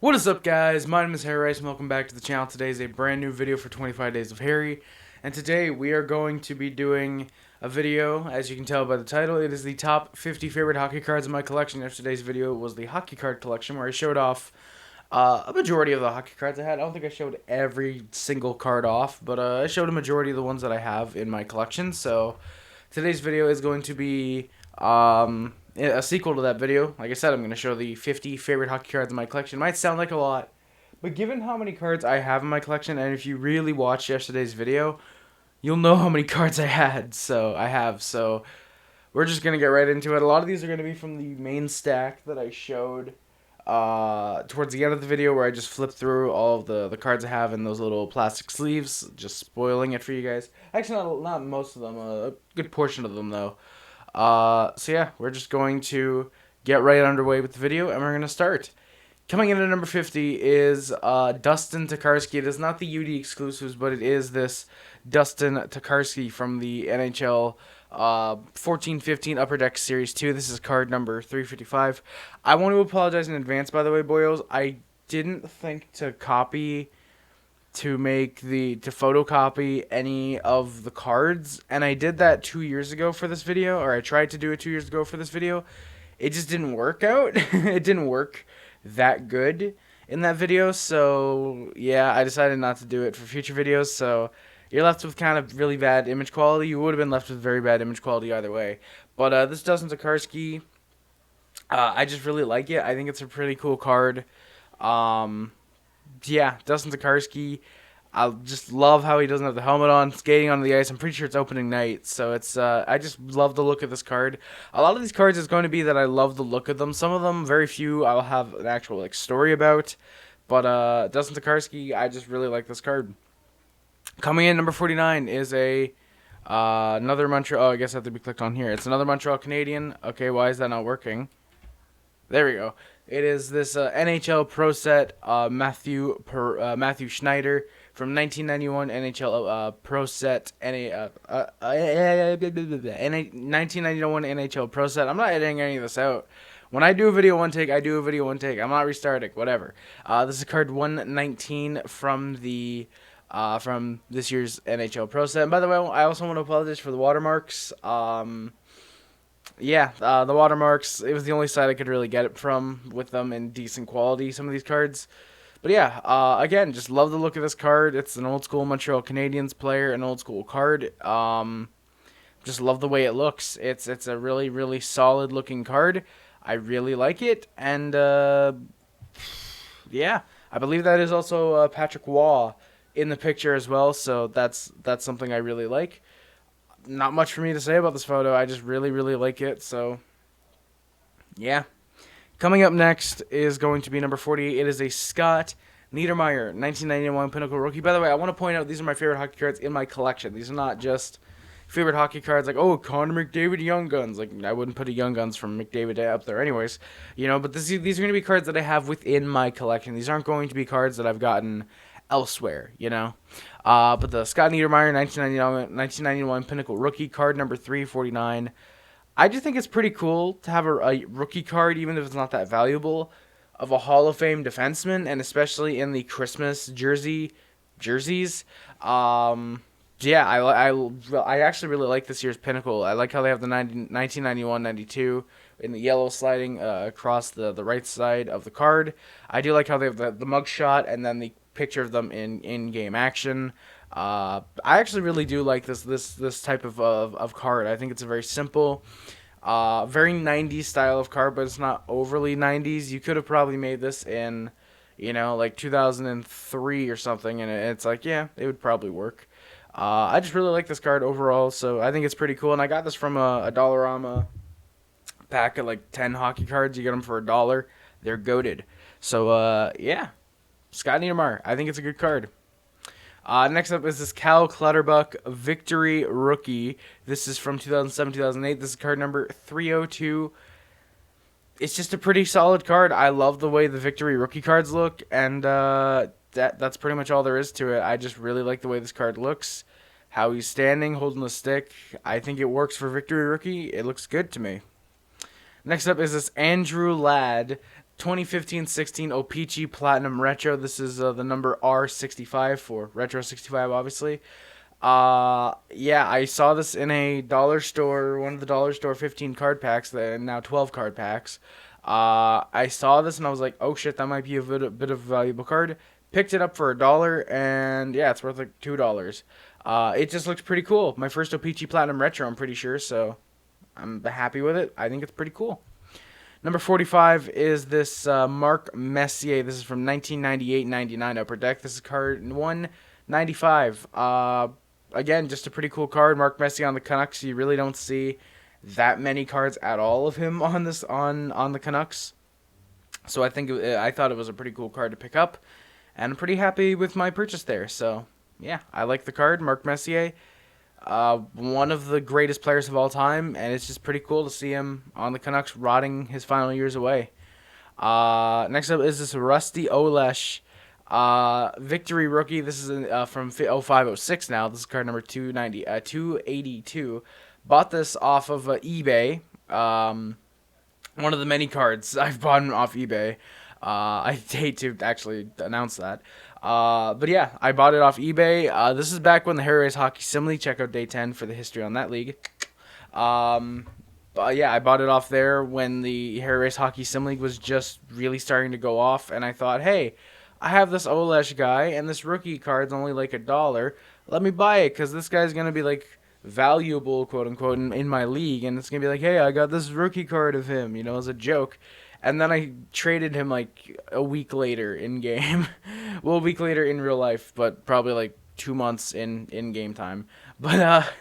What is up, guys? My name is Harry Rice and welcome back to the channel. Today is a brand new video for 25 Days of Harry, and today we are going to be doing a video. As you can tell by the title, it is the top 50 favorite hockey cards in my collection. Yesterday's video was the hockey card collection, where I showed off a majority of the hockey cards I had. I don't think I showed every single card off, but I showed a majority of the ones that I have in my collection. So today's video is going to be a sequel to that video. Like I said, I'm going to show the 50 favorite hockey cards in my collection. It might sound like a lot, but given how many cards I have in my collection, and if you really watched yesterday's video, you'll know how many cards I had. So we're just going to get right into it. A lot of these are going to be from the main stack that I showed towards the end of the video, where I just flipped through all of the cards I have in those little plastic sleeves, just spoiling it for you guys. Actually, not most of them, a good portion of them, though. So yeah, we're just going to get right underway with the video, and we're going to start. Coming in at number 50 is Dustin Tokarski. It is not the UD exclusives, but it is this Dustin Tokarski from the NHL 14-15 Upper Deck Series 2. This is card number 355. I want to apologize in advance, by the way, boyos. I didn't think to photocopy any of the cards, and I did that 2 years ago for this video, or I tried to do it 2 years ago for this video. It just didn't work out. It didn't work that good in that video, so yeah, I decided not to do it for future videos. So you're left with kind of really bad image quality. You would have been left with very bad image quality either way. But this Dustin Tokarski, I just really like it. I think it's a pretty cool card. Yeah, Dustin Tokarski. I just love how he doesn't have the helmet on, skating on the ice. I'm pretty sure it's opening night, so it's I just love the look of this card. A lot of these cards is going to be that I love the look of them. Some of them, very few, I'll have an actual story about. But Dustin Tokarski, I just really like this card. Coming in number 49 is another Montreal. Oh, I guess I have to be clicked on here. It's another Montreal Canadian. Okay, why is that not working? There we go. It is this NHL Pro Set Matthew Schneider from 1991 NHL Pro Set 1991 NHL Pro Set. I'm not editing any of this out. When I do a video one take, I do a video one take. I'm not restarting. Whatever. This is card 119 from the from this year's NHL Pro Set. And by the way, I also want to apologize for the watermarks. Yeah, the watermarks, it was the only site I could really get it from with them in decent quality, some of these cards. But yeah, again, just love the look of this card. It's an old school Montreal Canadiens player, an old school card. Just love the way it looks. It's a really, really solid looking card. I really like it. And yeah, I believe that is also Patrick Waugh in the picture as well. So that's something I really like. Not much for me to say about this photo. I just really, really like it. So, yeah. Coming up next is going to be number 48. It is a Scott Niedermayer 1991 Pinnacle Rookie. By the way, I want to point out these are my favorite hockey cards in my collection. These are not just favorite hockey cards like, oh, Connor McDavid Young Guns. Like, I wouldn't put a Young Guns from McDavid up there anyways. You know, but these are going to be cards that I have within my collection. These aren't going to be cards that I've gotten elsewhere, you know. But the Scott Niedermayer 1991 Pinnacle Rookie card number 349. I just think it's pretty cool to have a rookie card, even if it's not that valuable, of a Hall of Fame defenseman, and especially in the Christmas jerseys. Yeah, I actually really like this year's Pinnacle. I like how they have the 1991-92 in the yellow sliding across the right side of the card. I do like how they have the mug shot and then the picture of them in game action. I actually really do like this type of card. I think it's a very simple, very 90s style of card, but it's not overly 90s. You could have probably made this in, you know, like 2003 or something, and it's like, yeah, it would probably work. I just really like this card overall, so I think it's pretty cool. And I got this from a Dollarama pack of like 10 hockey cards. You get them for $1. They're goated. So yeah, Scott Niedermayer. I think it's a good card. Next up is this Cal Clutterbuck Victory Rookie. This is from 2007-2008. This is card number 302. It's just a pretty solid card. I love the way the Victory Rookie cards look, and that's pretty much all there is to it. I just really like the way this card looks. How he's standing, holding the stick. I think it works for Victory Rookie. It looks good to me. Next up is this Andrew Ladd 2015-16 O-Pee-Chee Platinum Retro. This is the number R65 for Retro 65, obviously. Yeah, I saw this in a dollar store, one of the dollar store 15 card packs, that now 12 card packs. I saw this and I was like, oh shit, that might be a bit of a valuable card. Picked it up for $1, and yeah, it's worth like $2. It just looks pretty cool. My first O-Pee-Chee Platinum Retro, I'm pretty sure, so I'm happy with it. I think it's pretty cool. Number 45 is this Mark Messier. This is from 1998-99 Upper Deck. This is card 195. Again, just a pretty cool card. Mark Messier on the Canucks. You really don't see that many cards at all of him on this on the Canucks. So I thought it was a pretty cool card to pick up, and I'm pretty happy with my purchase there. So yeah, I like the card. Mark Messier, one of the greatest players of all time, and it's just pretty cool to see him on the Canucks rotting his final years away. Next up is this Rusty Olesh Victory Rookie. This is from 0506 now. This is card number 282. Bought this off of eBay. One of the many cards I've bought off eBay. I hate to actually announce that. But yeah, I bought it off eBay. This is back when the Harry Race Hockey Sim League. Check out day 10 for the history on that league. But yeah, I bought it off there when the Harry Race Hockey Sim League was just really starting to go off, and I thought, hey, I have this Olesh guy, and this rookie card's only like $1. Let me buy it, because this guy's going to be like valuable, quote unquote, in my league, and it's going to be like, hey, I got this rookie card of him, as a joke. And then I traded him like a week later in game. Well, a week later in real life, but probably like 2 months in game time. But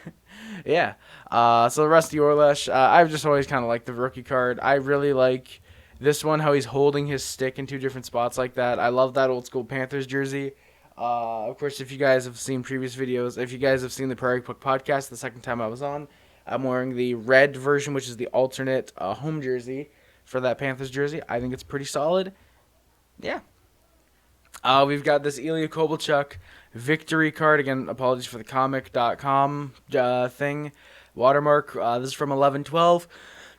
yeah. So Rusty Olesh, I've just always kind of liked the rookie card. I really like this one, how he's holding his stick in 2 different spots like that. I love that old school Panthers jersey. Of course, if you guys have seen previous videos, if you guys have seen the Prairie Puck podcast, the second time I was on, I'm wearing the red version, which is the alternate home jersey for that Panthers jersey. I think it's pretty solid. Yeah. We've got this Ilya Kovalchuk victory card. Again, apologies for the comic.com thing. Watermark. This is from 11/12.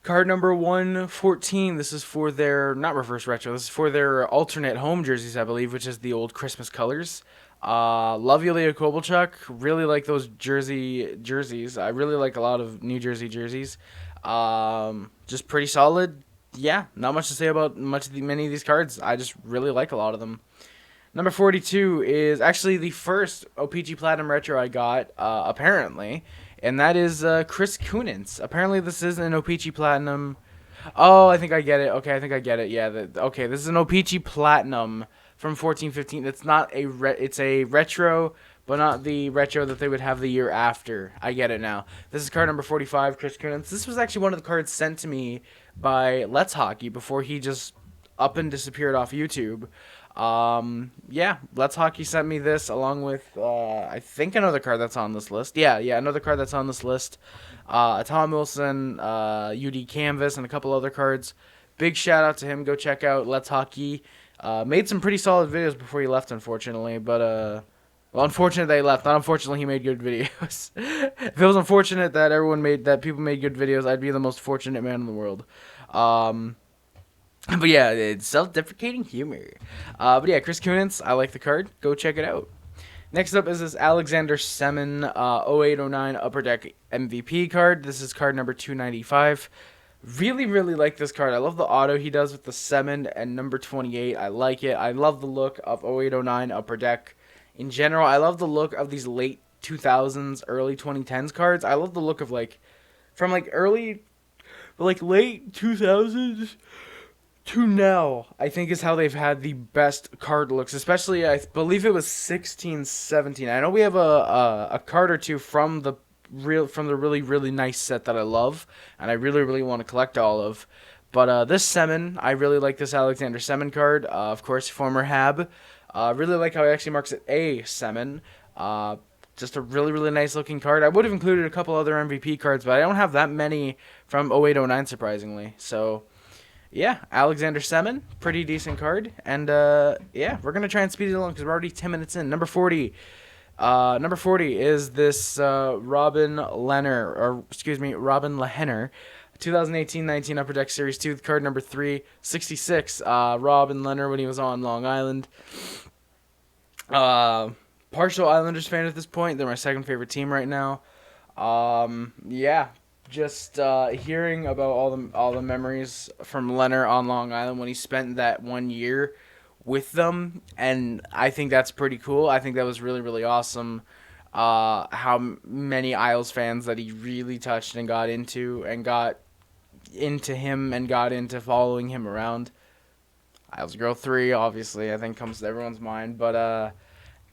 Card number 114. This is for their, not reverse retro, this is for their alternate home jerseys, I believe, which is the old Christmas colors. Love Ilya Kovalchuk. Really like those jerseys. I really like a lot of New Jersey jerseys. Just pretty solid. Yeah, not much to say about many of these cards. I just really like a lot of them. Number 42 is actually the first O-Pee-Chee Platinum Retro I got, apparently, and that is Chris Kunitz. Apparently this is an O-Pee-Chee Platinum. Oh, I think I get it. Okay, I think I get it. Yeah, okay, this is an O-Pee-Chee Platinum from 14-15. It's not it's a retro, but not the retro that they would have the year after. I get it now. This is card number 45, Chris Kunitz. This was actually one of the cards sent to me by Let's Hockey before he just up and disappeared off YouTube. Yeah, Let's Hockey sent me this along with I think another card that's on this list. Yeah, another card that's on this list. A Tom Wilson, UD Canvas, and a couple other cards. Big shout out to him. Go check out Let's Hockey. Made some pretty solid videos before he left, unfortunately, but well, unfortunate that he left. Not unfortunately, he made good videos. If it was unfortunate that people made good videos, I'd be the most fortunate man in the world. But yeah, it's self-deprecating humor. But yeah, Chris Kunitz, I like the card. Go check it out. Next up is this Alexander Semin 0809 Upper Deck MVP card. This is card number 295. Really, really like this card. I love the auto he does with the Semin and number 28. I like it. I love the look of 0809 Upper Deck. In general, I love the look of these late 2000s, early 2010s cards. I love the look of from late 2000s to now, I think is how they've had the best card looks. Especially, I believe it was 16, 17. I know we have a card or two from the really, really nice set that I love, and I really, really want to collect all of. But this Semin, I really like this Alexander Semin card. Of course, former Hab. Really like how he actually marks it A Semin. Just a really, really nice looking card. I would have included a couple other MVP cards, but I don't have that many from 0809, surprisingly. So yeah, Alexander Semin, pretty decent card. And yeah, we're going to try and speed it along because we're already 10 minutes in. Number 40. Number 40 is this Robin Lehenner. 2018-19 Upper Deck Series 2, card number 366. Rob and Leonard when he was on Long Island. Partial Islanders fan at this point. They're my second favorite team right now. Yeah, just hearing about all the memories from Leonard on Long Island when he spent that 1 year with them, and I think that's pretty cool. I think that was really, really awesome. How many Isles fans that he really touched and got into him and got into following him around. Isles Girl 3, obviously, I think comes to everyone's mind, but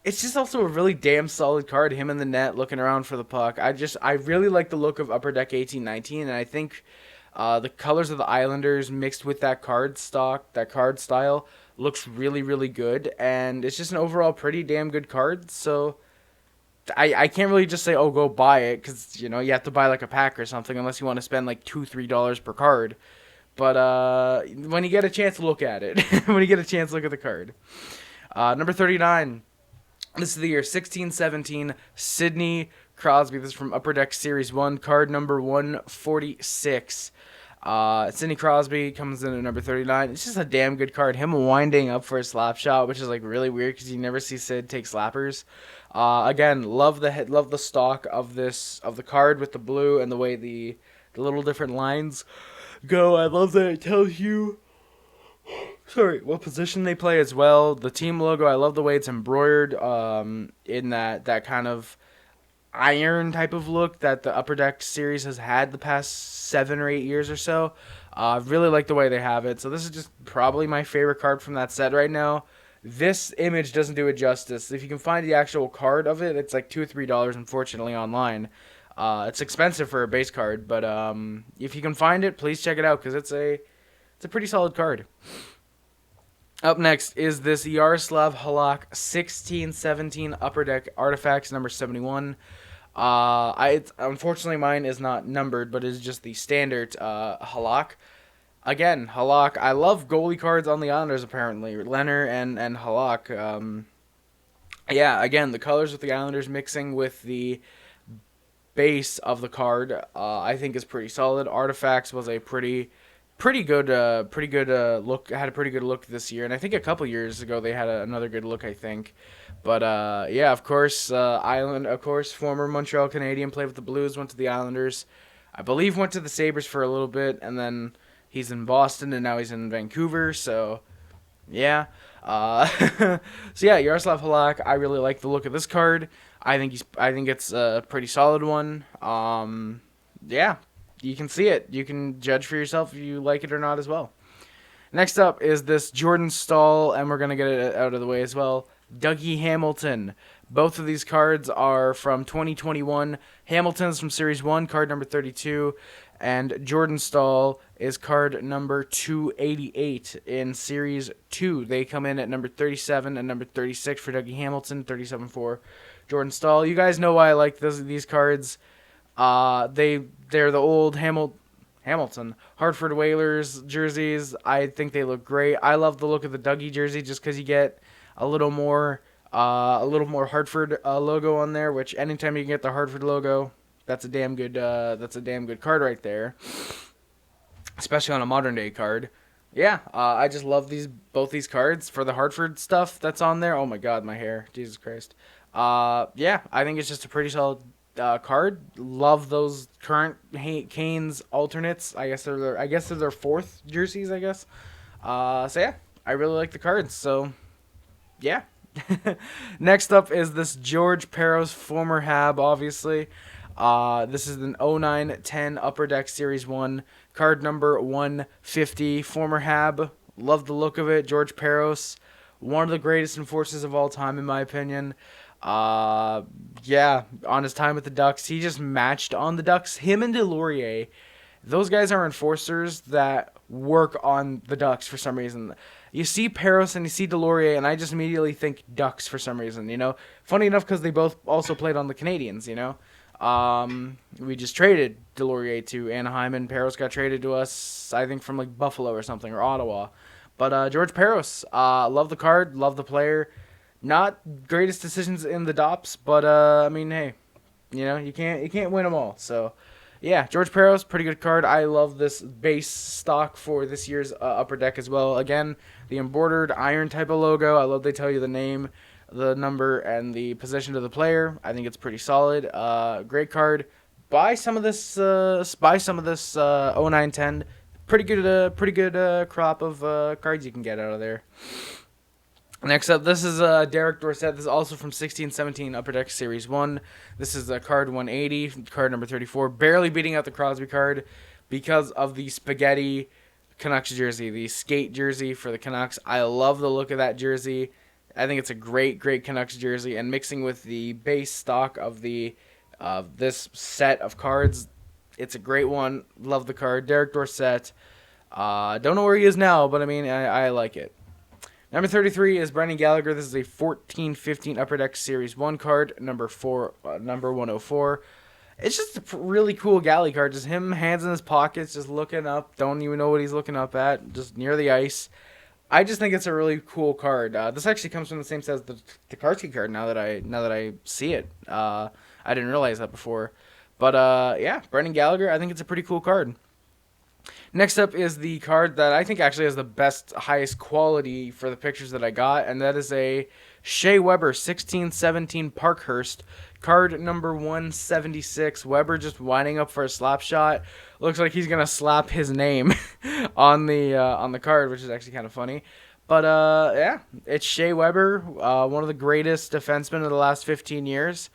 it's just also a really damn solid card. Him in the net looking around for the puck. I really like the look of Upper Deck 18-19, and I think the colors of the Islanders mixed with that card stock, that card style, looks really, really good, and it's just an overall pretty damn good card. So I can't really just say, oh, go buy it, because, you have to buy like a pack or something unless you want to spend like $2-3 per card. But when you get a chance, look at it. When you get a chance, look at the card. Number 39. This is the year 16-17 Sidney Crosby. This is from Upper Deck Series 1, card number 146. Sidney Crosby comes in at number 39. It's just a damn good card. Him winding up for a slap shot, which is like really weird because you never see Sid take slappers. Again, love the stock of the card with the blue and the way the little different lines go. I love that it tells you what position they play as well. The team logo, I love the way it's embroidered in that kind of iron type of look that the Upper Deck series has had the past 7 or 8 years or so. I really like the way they have it. So this is just probably my favorite card from that set right now. This image doesn't do it justice. If you can find the actual card of it, it's like $2 or $3, unfortunately, online. It's expensive for a base card, but if you can find it, please check it out because it's a pretty solid card. Up next is this Yaroslav Halak 16-17 Upper Deck Artifacts number 71. Unfortunately mine is not numbered, but it's just the standard Halak. Again, Halak. I love goalie cards on the Islanders apparently. Leonard and Halak. Yeah, again, the colors with the Islanders mixing with the base of the card, I think is pretty solid. Artifacts was a pretty good look. Had a pretty good look this year, and I think a couple years ago they had another good look, I think. But yeah, of course, former Montreal Canadian, played with the Blues, went to the Islanders, I believe went to the Sabres for a little bit, and then he's in Boston, and now he's in Vancouver. So yeah, Yaroslav Halak. I really like the look of this card. I think it's a pretty solid one. Yeah. You can see it. You can judge for yourself if you like it or not as well. Next up is this Jordan Staal, and we're going to get it out of the way as well. Dougie Hamilton. Both of these cards are from 2021. Hamilton's from Series 1, card number 32. And Jordan Staal is card number 288 in Series 2. They come in at number 37 and number 36 for Dougie Hamilton, 37 for Jordan Staal. You guys know why I like these cards. They're the old Hamilton Hartford Whalers jerseys. I think they look great. I love the look of the Dougie jersey just because you get a little more Hartford logo on there. Which anytime you can get the Hartford logo, that's a damn good card right there. Especially on a modern day card. Yeah, I just love both these cards for the Hartford stuff that's on there. Oh my God, my hair, Jesus Christ. Yeah, I think it's just a pretty solid card. Love those current Canes alternates. I guess they're their fourth jerseys, I guess. So yeah, I really like the cards. So yeah. Next up is this George Peros, former Hab, obviously. This is an 09-10 Upper Deck Series 1, card number 150, former Hab. Love the look of it. George Peros, one of the greatest enforcers of all time, in my opinion. Yeah, on his time with the Ducks, he just matched on the Ducks. Him and Delorier, those guys are enforcers that work on the Ducks for some reason. You see Peros and you see Delorier, and I just immediately think Ducks for some reason, Funny enough, because they both also played on the Canadians, We just traded Delorier to Anaheim, and Peros got traded to us, I think, from like Buffalo or something, or Ottawa. But George Peros, love the card, love the player. Not greatest decisions in the DOPS, but I mean, hey, you can't win them all. So, Yeah, George Peros, pretty good card. I love this base stock for this year's Upper Deck as well. Again, the embroidered iron type of logo. I love they tell you the name, the number, and the position of the player. I think it's pretty solid. Great card. Buy some of this. Buy some of this 0910. Pretty good crop of cards you can get out of there. Next up, this is Derek Dorsett. This is also from 16-17 Upper Deck Series 1. This is card 180, card number 34. Barely beating out the Crosby card because of the spaghetti Canucks jersey, the skate jersey for the Canucks. I love the look of that jersey. I think it's a great Canucks jersey. And mixing with the base stock of this set of cards, it's a great one. Love the card. Derek Dorsett. Don't know where he is now, but I mean, I like it. Number 33 is Brendan Gallagher. This is a 14-15 Upper Deck Series 1 card, number 104. It's just a really cool Galley card. Just him, hands in his pockets, just looking up. Don't even know what he's looking up at, just near the ice. I just think it's a really cool card. This actually comes from the same set as the Karski card. Now that I see it, I didn't realize that before. But yeah, Brendan Gallagher. I think it's a pretty cool card. Next up is the card that I think actually has the best, highest quality for the pictures that I got, and that is a Shea Weber 16-17 Parkhurst, card number 176. Weber just winding up for a slap shot. Looks like he's gonna slap his name on the card, which is actually kind of funny. But yeah, it's Shea Weber, one of the greatest defensemen of the last 15 years.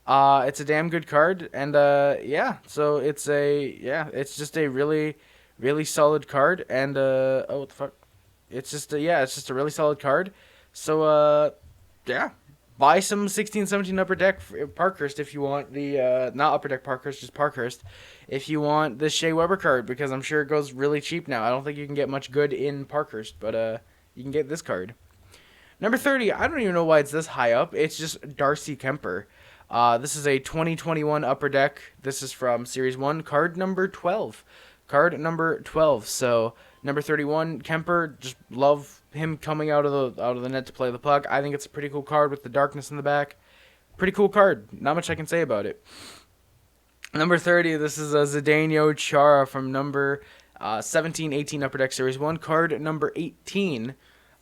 It's a damn good card, and yeah, so it's just a really solid card, and oh, what the fuck? It's just a really solid card. So yeah, buy some 16-17 Upper Deck Parkhurst if you want the not Upper Deck Parkhurst, just Parkhurst, if you want this Shea Weber card, because I'm sure it goes really cheap now. I don't think you can get much good in Parkhurst, but you can get this card. Number 30, I don't even know why it's this high up. It's just Darcy Kemper. This is a 2021 Upper Deck. This is from Series 1, card number 12. Card number 12. So, number 31, Kemper, just love him coming out of the net to play the puck. I think it's a pretty cool card with the darkness in the back. Pretty cool card. Not much I can say about it. Number 30, this is a Zdeno Chara from number 17-18 Upper Deck Series 1, card number 18.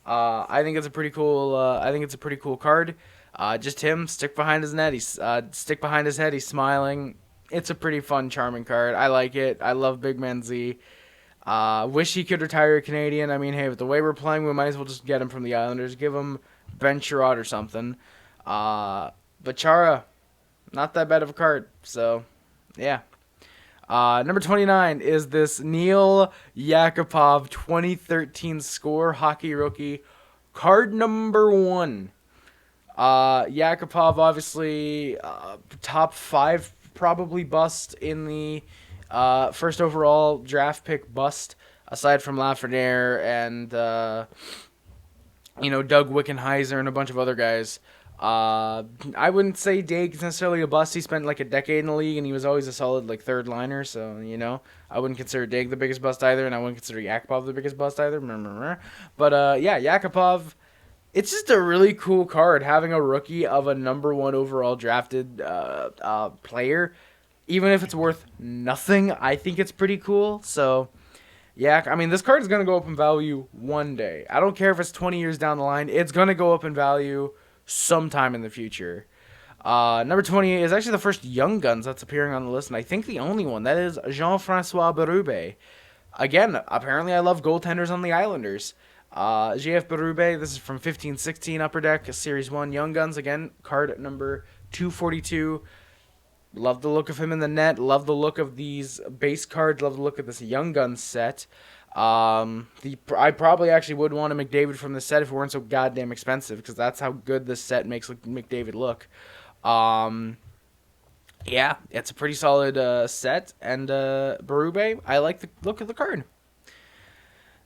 I think it's a pretty cool card. Just him, stick behind his net. He's stick behind his head. He's smiling. It's a pretty fun, charming card. I like it. I love Big Man Z. Wish he could retire a Canadian. I mean, hey, with the way we're playing, we might as well just get him from the Islanders. Give him Ben Sherrod or something. But Chara, not that bad of a card. So, yeah. Number 29 is this Neil Yakupov 2013 Score Hockey Rookie. Card number 1. Yakupov, obviously, top 5 probably bust in the first overall draft pick bust, aside from Lafreniere and Doug Wickenheiser and a bunch of other guys. I wouldn't say Daig's necessarily a bust. He spent like a decade in the league, and he was always a solid like third liner. So I wouldn't consider Daig the biggest bust either, and I wouldn't consider Yakupov the biggest bust either. But yeah, Yakupov. It's just a really cool card, having a rookie of a number 1 overall drafted player. Even if it's worth nothing, I think it's pretty cool. So, yeah, I mean, this card is going to go up in value one day. I don't care if it's 20 years down the line. It's going to go up in value sometime in the future. Number 28 is actually the first Young Guns that's appearing on the list, and I think the only one. That is Jean-François Berube. Again, apparently I love goaltenders on the Islanders. GF Berube, this is from 15-16 Upper Deck, Series 1 Young Guns. Again, card number 242. Love the look of him in the net. Love the look of these base cards. Love the look of this Young Guns set. I probably actually would want a McDavid from the set if it weren't so goddamn expensive, because that's how good this set makes McDavid look. Yeah, it's a pretty solid set, and Berube, I like the look of the card.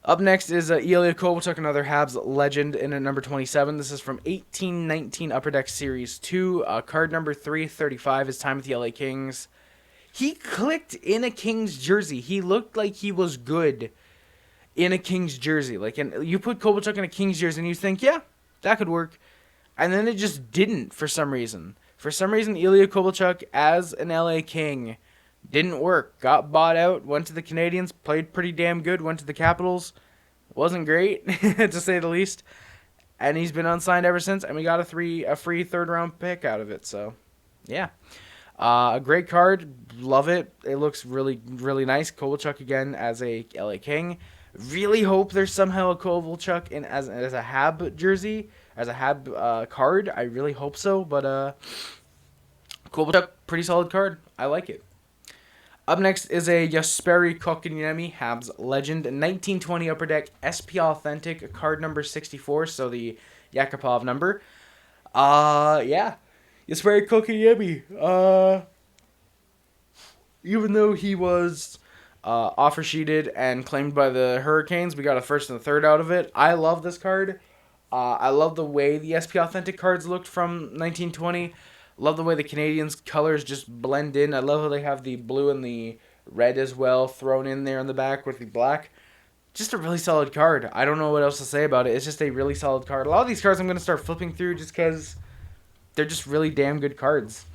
Up next is Ilya Kovalchuk, another Habs legend, in at number 27. This is from 18-19 Upper Deck Series 2. Card number 335, his time with the LA Kings. He clicked in a Kings jersey. He looked like he was good in a Kings jersey. And you put Kovalchuk in a Kings jersey and you think, yeah, that could work. And then it just didn't for some reason. For some reason, Ilya Kovalchuk, as an LA King, Didn't work. Got bought out. Went to the Canadians. Played pretty damn good. Went to the Capitals. Wasn't great, to say the least. And he's been unsigned ever since. And we got a free third round pick out of it. So, yeah. A great card. Love it. It looks really, really nice. Kovalchuk again as a LA King. Really hope there's somehow a Kovalchuk in as a Hab jersey, as a Hab card. I really hope so. But Kovalchuk, pretty solid card. I like it. Up next is a Jesperi Kotkaniemi, Habs legend, 1920 Upper Deck SP Authentic, card number 64, so the Yakupov number. Yeah. Jesperi Kotkaniemi, even though he was offer sheeted and claimed by the Hurricanes, we got a first and a third out of it. I love this card. I love the way the SP Authentic cards looked from 1920. Love the way the Canadians' colors just blend in. I love how they have the blue and the red as well thrown in there in the back with the black. Just a really solid card. I don't know what else to say about it. It's just a really solid card. A lot of these cards I'm going to start flipping through just because they're just really damn good cards.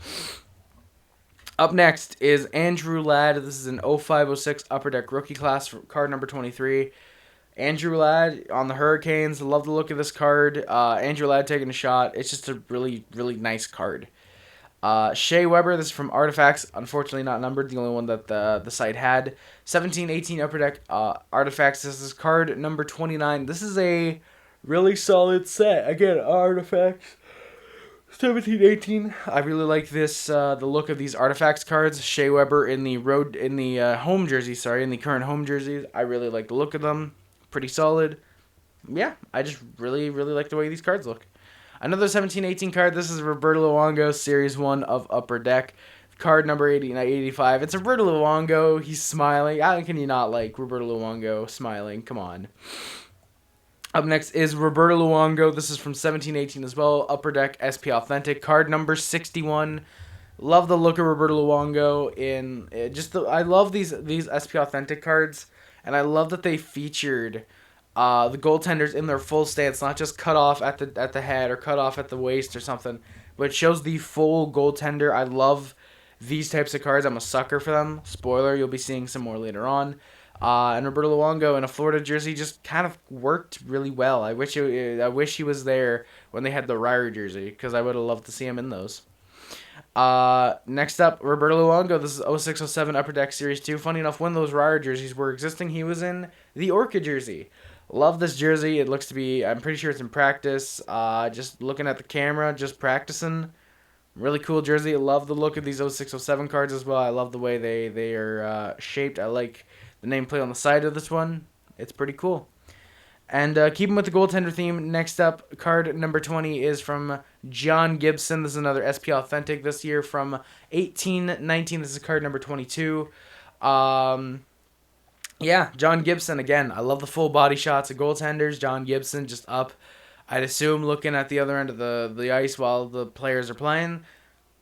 Up next is Andrew Ladd. This is an 0506 Upper Deck Rookie Class, card number 23. Andrew Ladd on the Hurricanes. Love the look of this card. Andrew Ladd taking a shot. It's just a really, really nice card. Shea Weber, this is from Artifacts. Unfortunately not numbered, the only one that the site had. 1718 Upper Deck Artifacts. This is card number 29. This is a really solid set. Again, Artifacts. 1718. I really like this, the look of these Artifacts cards. Shea Weber in the home jersey, in the current home jerseys. I really like the look of them. Pretty solid. Yeah, I just really, really like the way these cards look. Another 1718 card. This is Roberto Luongo, Series 1 of Upper Deck. Card number 85. It's Roberto Luongo. He's smiling. How can you not like Roberto Luongo smiling? Come on. Up next is Roberto Luongo. This is from 1718 as well. Upper Deck SP Authentic. Card number 61. Love the look of Roberto Luongo in I love these SP Authentic cards, and I love that they featured the goaltenders in their full stance, not just cut off at the head or cut off at the waist or something, but it shows the full goaltender. I love these types of cards. I'm a sucker for them. Spoiler, you'll be seeing some more later on. And Roberto Luongo in a Florida jersey just kind of worked really well. I wish he was there when they had the Ryder jersey, because I would have loved to see him in those. Next up, Roberto Luongo. This is 0607 Upper Deck Series 2. Funny enough, when those Ryder jerseys were existing, he was in the Orca jersey. Love this jersey. It looks to be, I'm pretty sure it's in practice. Just looking at the camera, just practicing. Really cool jersey. Love the look of these 0607 cards as well. I love the way they are shaped. I like the nameplate on the side of this one. It's pretty cool. And keeping with the goaltender theme, next up, card number 20 is from John Gibson. This is another SP Authentic this year from 1819. This is card number 22. Yeah, John Gibson again. I love the full body shots of goaltenders. John Gibson just up, I'd assume, looking at the other end of the ice while the players are playing.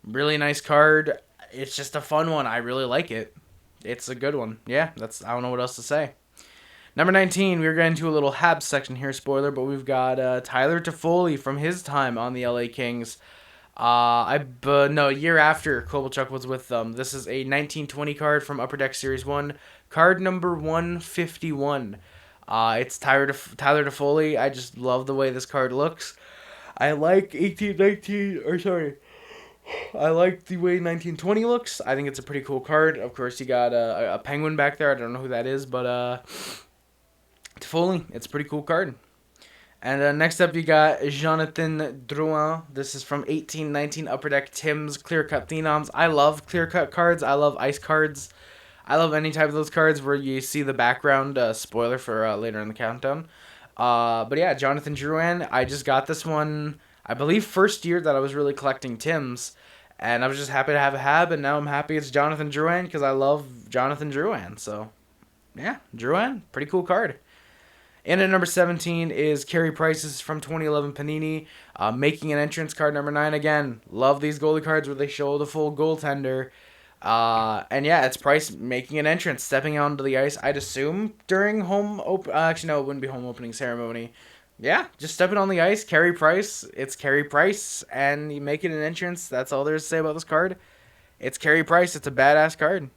Really nice card. It's just a fun one. I really like it. It's a good one. Yeah, I don't know what else to say. Number 19, we're getting to a little Habs section here, spoiler, but we've got Tyler Toffoli from his time on the LA Kings. A year after Kovalchuk was with them. This is a 1920 card from Upper Deck Series 1. Card number 151. It's Tyler Toffoli. I just love the way this card looks. I like I like the way 1920 looks. I think it's a pretty cool card. Of course, you got a penguin back there. I don't know who that is, but Toffoli, it's a pretty cool card. And next up, you got Jonathan Drouin. This is from 1819 Upper Deck Tim's Clear Cut Phenoms. I love clear cut cards. I love ice cards. I love any type of those cards where you see the background. Spoiler for later in the countdown. But yeah, Jonathan Drouin. I just got this one, I believe, first year that I was really collecting Tim's. And I was just happy to have a Hab, and now I'm happy it's Jonathan Drouin because I love Jonathan Drouin. So, yeah, Drouin, pretty cool card. And at number 17 is Carey Price's from 2011 Panini, making an entrance, card number 9 again. Love these goalie cards where they show the full goaltender. And yeah, it's Price making an entrance, stepping onto the ice, I'd assume, during actually, no, it wouldn't be home opening ceremony. Yeah, just stepping on the ice, Carey Price. It's Carey Price, and you making an entrance. That's all there is to say about this card. It's Carey Price. It's a badass card.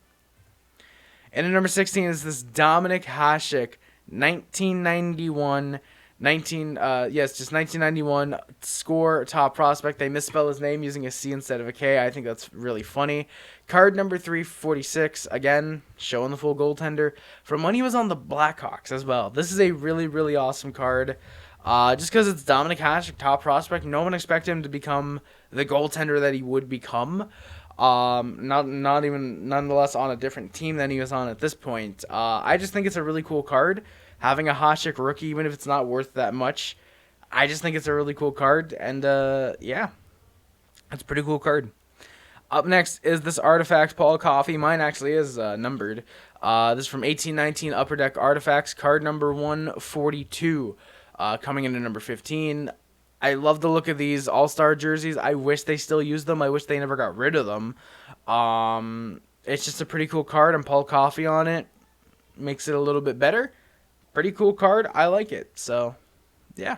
And at number 16 is this Dominic Hasek, 1991, just 1991 score top prospect. They misspell his name using a C instead of a K. I think that's really funny. Card number 346, again, showing the full goaltender from when he was on the Blackhawks as well. This is a really, really awesome card. Just because it's Dominic Hasek, top prospect, no one expected him to become the goaltender that he would become. Not even nonetheless on a different team than he was on at this point. I just think it's a really cool card. Having a Hasek rookie, even if it's not worth that much, I just think it's a really cool card. And yeah, it's a pretty cool card. Up next is this Artifacts Paul Coffey. Mine actually is numbered. This is from 1819 Upper Deck Artifacts, card number 142, coming into number 15. I love the look of these All-Star jerseys. I wish they still used them. I wish they never got rid of them. It's just a pretty cool card, and Paul Coffey on it makes it a little bit better. Pretty cool card. I like it. So, yeah.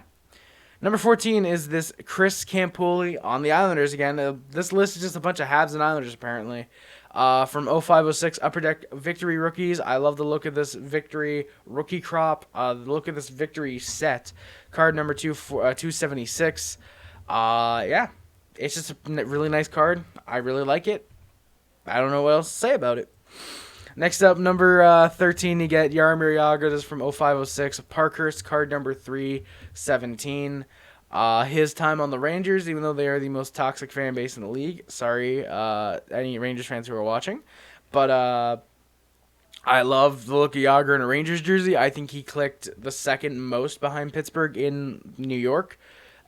Number 14 is this Chris Campoli on the Islanders again. This list is just a bunch of Habs and Islanders, apparently. From 0506 Upper Deck Victory Rookies. I love the look of this Victory Rookie Crop. The look of this Victory set. Card number 276. Yeah, it's just a really nice card. I really like it. I don't know what else to say about it. Next up, number 13, you get Jaromir Jagr. This is from 0506 Parkhurst. Card number 317. His time on the Rangers, even though they are the most toxic fan base in the league. Sorry, any Rangers fans who are watching. But I love the look of Jagr in a Rangers jersey. I think he clicked the second most behind Pittsburgh in New York.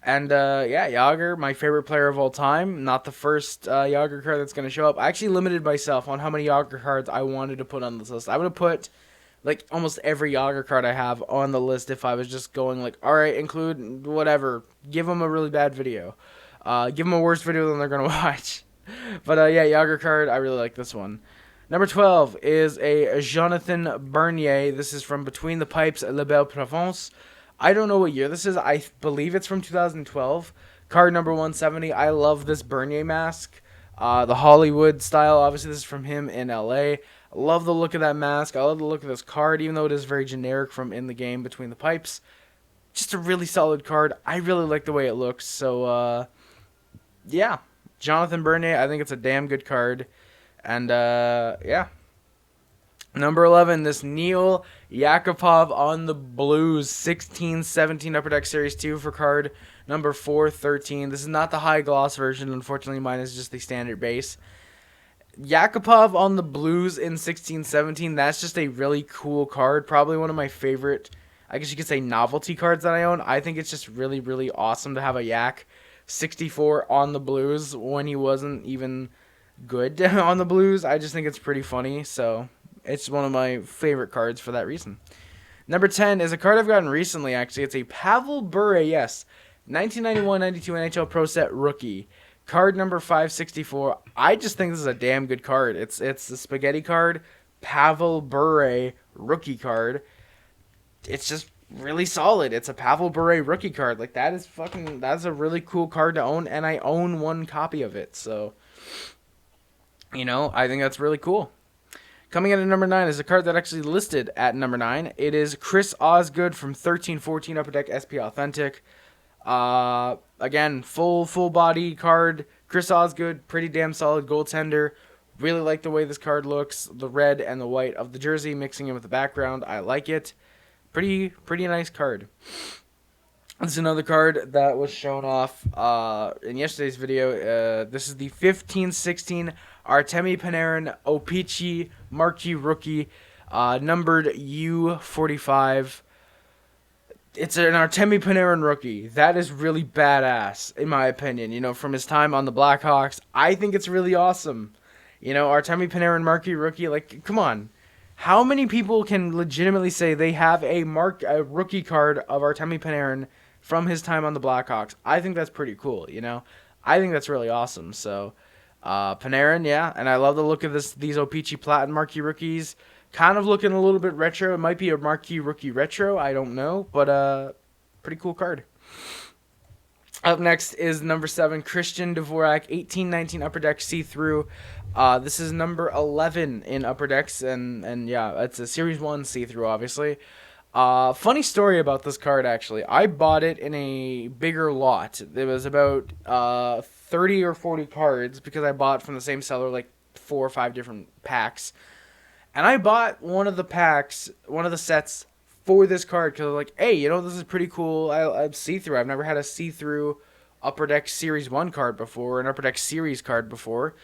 And, yeah, Jagr, my favorite player of all time. Not the first Jagr card that's going to show up. I actually limited myself on how many Jagr cards I wanted to put on this list. I would have put like almost every Jagr card I have on the list if I was just going like, all right, include whatever. Give them a really bad video. Give them a worse video than they're going to watch. But, yeah, Jagr card, I really like this one. Number 12 is a Jonathan Bernier. This is from Between the Pipes, La Belle Provence. I don't know what year this is. I believe it's from 2012. Card number 170. I love this Bernier mask. The Hollywood style. Obviously, this is from him in LA. I love the look of that mask. I love the look of this card, even though it is very generic from In the Game Between the Pipes. Just a really solid card. I really like the way it looks. So, yeah. Jonathan Bernier, I think it's a damn good card. And, yeah. Number 11, this Neil Yakupov on the Blues, 16-17 Upper Deck Series 2 for card number 413. This is not the high gloss version. Unfortunately, mine is just the standard base. Yakupov on the Blues in 16-17, that's just a really cool card. Probably one of my favorite, I guess you could say, novelty cards that I own. I think it's just really, really awesome to have a Yak 64 on the Blues when he wasn't even good on the Blues. I just think it's pretty funny, so it's one of my favorite cards for that reason. Number 10 is a card I've gotten recently, actually. It's a Pavel Bure, yes. 1991-92 NHL Pro Set Rookie. Card number 564. I just think this is a damn good card. It's the spaghetti card. Pavel Bure rookie card. It's just really solid. It's a Pavel Bure rookie card. Like, that's a really cool card to own, and I own one copy of it. So, you know, I think that's really cool. Coming in at number 9 is a card that actually listed at number 9. It is Chris Osgood from 13-14 Upper Deck SP Authentic. Again, full body card. Chris Osgood, pretty damn solid goaltender. Really like the way this card looks. The red and the white of the jersey mixing in with the background. I like it. Pretty nice card. This is another card that was shown off in yesterday's video. This is the 15-16 Artemi Panarin O-Pee-Chee Marquee Rookie, numbered U45. It's an Artemi Panarin rookie. That is really badass, in my opinion. You know, from his time on the Blackhawks, I think it's really awesome. You know, Artemi Panarin Marquee Rookie, like, come on. How many people can legitimately say they have a rookie card of Artemi Panarin from his time on the Blackhawks? I think that's pretty cool, you know? I think that's really awesome, so Panarin, yeah, and I love the look of these O-Pee-Chee Platinum Marquee Rookies. Kind of looking a little bit retro. It might be a Marquee Rookie retro. I don't know, but pretty cool card. Up next is number 7, Christian Dvorak, 1819 Upper Deck see-through. This is number 11 in Upper Decks, and yeah, it's a Series 1 see-through, obviously. Funny story about this card, actually. I bought it in a bigger lot. There was about 30 or 40 cards, because I bought from the same seller, like 4 or 5 different packs. And I bought one of the packs, one of the sets for this card because I was like, hey, this is pretty cool. I'm see-through. I've never had a see-through Upper Deck Series 1 card before, an Upper Deck Series card before.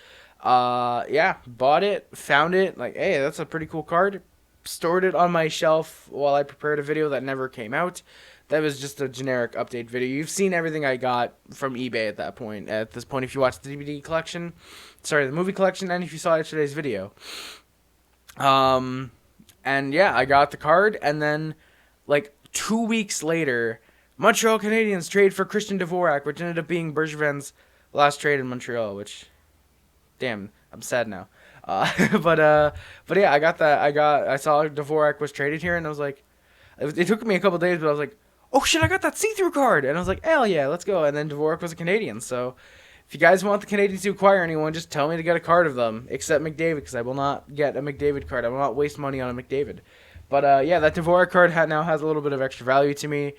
Yeah, bought it, found it, like, hey, that's a pretty cool card. Stored it on my shelf while I prepared a video that never came out. That was just a generic update video. You've seen everything I got from eBay at that point. At this point, if you watched the DVD collection, the movie collection, and if you saw yesterday's video. And yeah, I got the card, and then, like, 2 weeks later, Montreal Canadiens trade for Christian Dvorak, which ended up being Bergevin's last trade in Montreal, which, damn, I'm sad now. But yeah, I saw Dvorak was traded here, and I was like, it took me a couple days, but I was like, oh shit, I got that see-through card, and I was like, hell yeah, let's go. And then Dvorak was a Canadian, so if you guys want the Canadiens to acquire anyone, just tell me to get a card of them, except McDavid, because I will not get a McDavid card. I will not waste money on a McDavid. But yeah, that Dvorak card now has a little bit of extra value to me,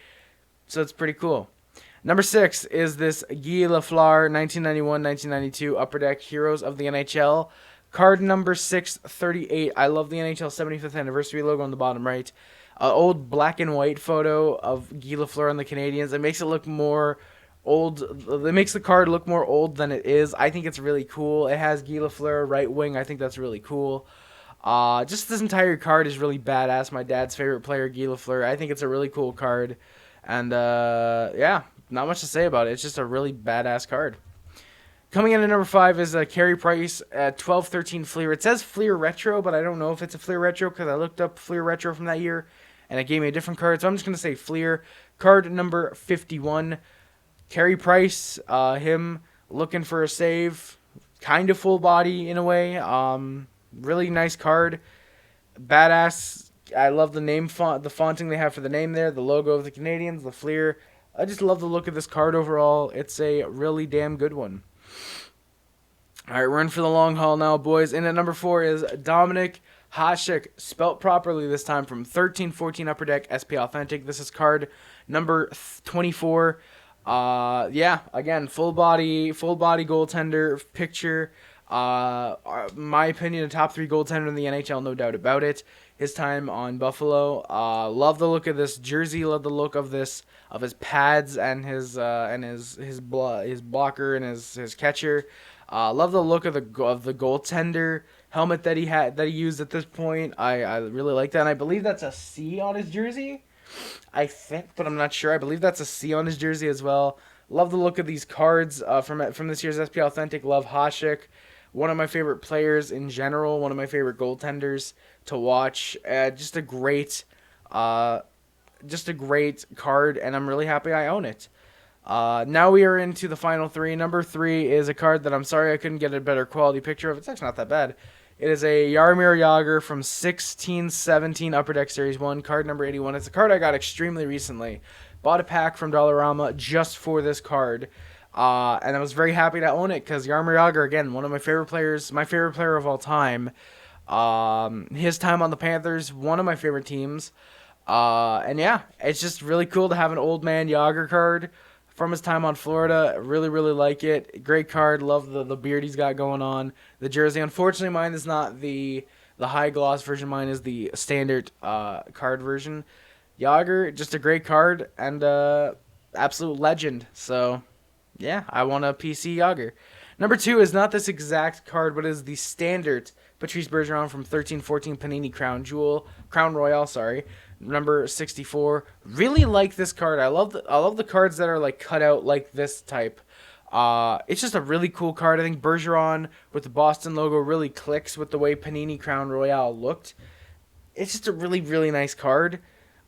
so it's pretty cool. Number 6 is this Guy Lafleur 1991-1992 Upper Deck Heroes of the NHL. Card number 638. I love the NHL 75th anniversary logo on the bottom right. Old black and white photo of Guy Lafleur and the Canadiens. It makes it look more old. It makes the card look more old than it is. I think it's really cool. It has Guy Lafleur right wing. I think that's really cool. Just this entire card is really badass. My dad's favorite player, Guy Lafleur. I think it's a really cool card. And yeah, not much to say about it. It's just a really badass card. Coming in at number 5 is Carey Price at 12-13 Fleer. It says Fleer Retro, but I don't know if it's a Fleer Retro because I looked up Fleer Retro from that year, and it gave me a different card. So I'm just going to say Fleer. Card number 51. Carey Price, him looking for a save. Kind of full body in a way. Really nice card. Badass. I love the name font, the fonting they have for the name there, the logo of the Canadiens, the Fleer. I just love the look of this card overall. It's a really damn good one. All right, we're in for the long haul now, boys. In at number 4 is Dominic Hasek, spelt properly this time, from 1314 Upper Deck SP Authentic. This is card number 24. Yeah, again, full body goaltender picture. My opinion, a top 3 goaltender in the NHL, no doubt about it. His time on Buffalo. Love the look of this jersey. Love the look of his pads and his blocker and his catcher. Love the look of the goaltender helmet that he used at this point. I really like that, and I believe that's a C on his jersey. I think, but I'm not sure. I believe that's a C on his jersey as well. Love the look of these cards from this year's SP Authentic. Love Hasek, one of my favorite players in general. One of my favorite goaltenders to watch. Just a great card, and I'm really happy I own it. Now we are into the final 3. Number 3 is a card that I'm sorry I couldn't get a better quality picture of. It's actually not that bad. It is a Jaromir Jagr from 1617 Upper Deck Series 1, card number 81. It's a card I got extremely recently. Bought a pack from Dollarama just for this card. And I was very happy to own it because Jaromir Jagr, again, one of my favorite players, my favorite player of all time. His time on the Panthers, one of my favorite teams. And yeah, it's just really cool to have an old man Jagr card from his time on Florida. Really, really like it. Great card. Love the beard he's got going on. The jersey. Unfortunately, mine is not the high gloss version. Mine is the standard card version. Jagr, just a great card and absolute legend. So, yeah, I want a PC Jagr. Number 2 is not this exact card, but is the standard Patrice Bergeron from 1314 Panini Crown Royale, sorry. Number 64. Really like this card. I love the cards that are like cut out like this type. It's just a really cool card. I think Bergeron with the Boston logo really clicks with the way Panini Crown Royale looked. It's just a really, really nice card.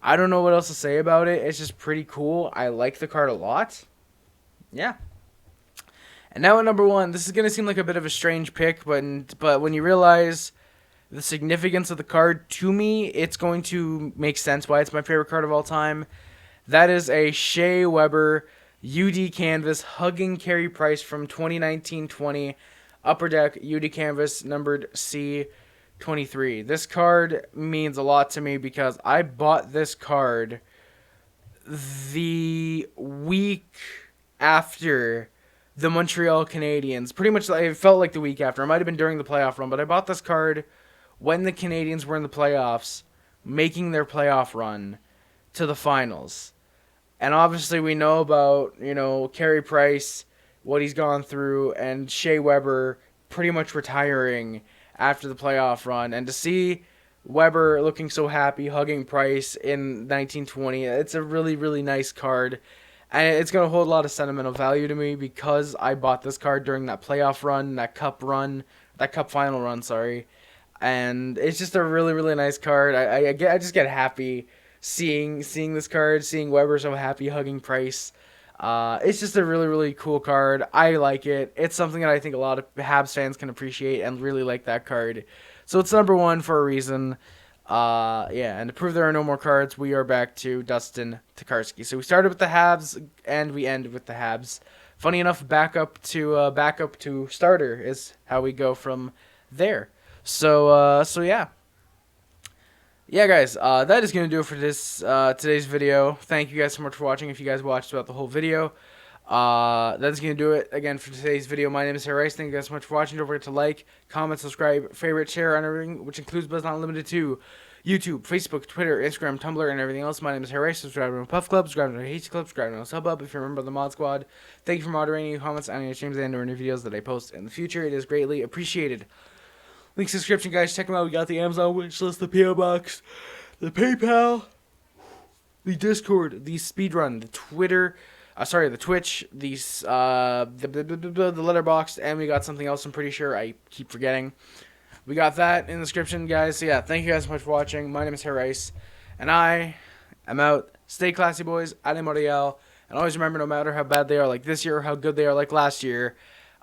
I don't know what else to say about it. It's just pretty cool. I like the card a lot. Yeah. And now at number 1, this is going to seem like a bit of a strange pick, but when you realize the significance of the card, to me, it's going to make sense why it's my favorite card of all time. That is a Shea Weber UD Canvas Hugging Carey Price from 2019-20 Upper Deck UD Canvas numbered C23. This card means a lot to me because I bought this card the week after the Montreal Canadiens. Pretty much, it felt like the week after. It might have been during the playoff run, but I bought this card when the Canadiens were in the playoffs, making their playoff run to the finals. And obviously we know about, Carey Price, what he's gone through, and Shea Weber pretty much retiring after the playoff run. And to see Weber looking so happy, hugging Price in 1920, it's a really, really nice card. And it's going to hold a lot of sentimental value to me because I bought this card during that playoff run, that cup final run, sorry. And it's just a really, really nice card. I just get happy seeing this card, seeing Weber so happy, hugging Price. It's just a really, really cool card. I like it. It's something that I think a lot of Habs fans can appreciate and really like that card. So it's number one for a reason. And to prove there are no more cards, we are back to Dustin Tokarski. So we started with the Habs, and we end with the Habs. Funny enough, back up to starter is how we go from there. So yeah. Yeah, guys, that is going to do it for today's video. Thank you guys so much for watching. If you guys watched throughout the whole video, that is going to do it again for today's video. My name is Harry Rice. Thank you guys so much for watching. Don't forget to like, comment, subscribe, favorite, share, and everything, which includes but is not limited to YouTube, Facebook, Twitter, Instagram, Tumblr, and everything else. My name is Harry Rice. Subscribe to my Puff Club, subscribe to my H Club, subscribe to my Sub Up if you're a member of the Mod Squad. Thank you for moderating your comments on your streams and or new videos that I post in the future. It is greatly appreciated. Links in the description, guys. Check them out. We got the Amazon wishlist, the PO Box, the PayPal, the Discord, the Speedrun, the Twitter, the Twitch, the Letterboxd, and we got something else I'm pretty sure I keep forgetting. We got that in the description, guys. So yeah, thank you guys so much for watching. My name is Harry Rice, and I am out. Stay classy, boys. Ale Moriel. And always remember, no matter how bad they are like this year or how good they are like last year,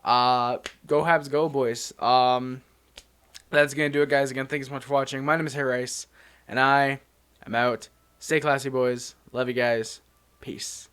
go Habs, go, boys. That's going to do it, guys. Again, thank you so much for watching. My name is Harry Rice, and I am out. Stay classy, boys. Love you guys. Peace.